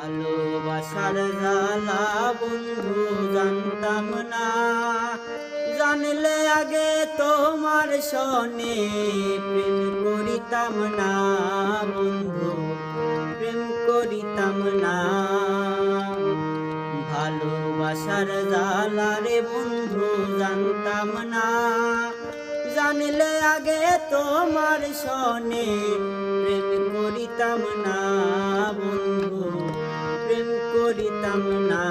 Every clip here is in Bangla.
ভালোবাসার জ্বালা বন্ধু জানতাম না, জানলে আগে তোমার সনে প্রেম করিতাম না বন্ধু, প্রেম করিতাম না। ভালোবাসার জ্বালা রে বন্ধু জানতাম না, জানলে আগে তোমার সনে প্রেম করিতাম না বন্ধু, প্রেম করিতাম না।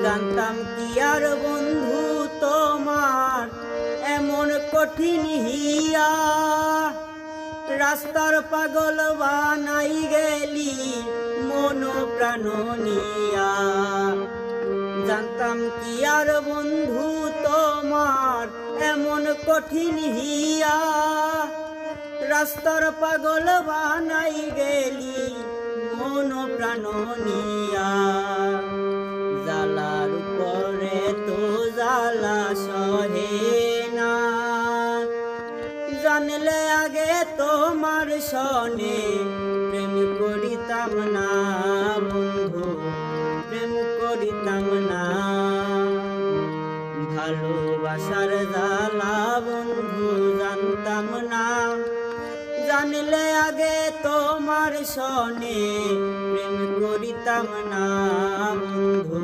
জানতাম কি আর বন্ধু তোমার এমন কঠিন হিয়া, রাস্তার পাগল বানাই গেলি মন প্রাণ নিয়া। জানতাম কি আর বন্ধু তোমার এমন কঠিন হিয়া, রাস্তার পাগল বানাই গেলি মন প্রাণ নিয়া। জ্বালার উপরে তো জ্বালা সহে না, জানলে আগে তোমার সনে প্রেম করিতাম না বন্ধু, প্রেম করিতাম না। ভালোবাসার জ্বালা বন্ধু জানতাম না, জানলে আগে তোমার সনে প্রেম করিতাম না বন্ধু,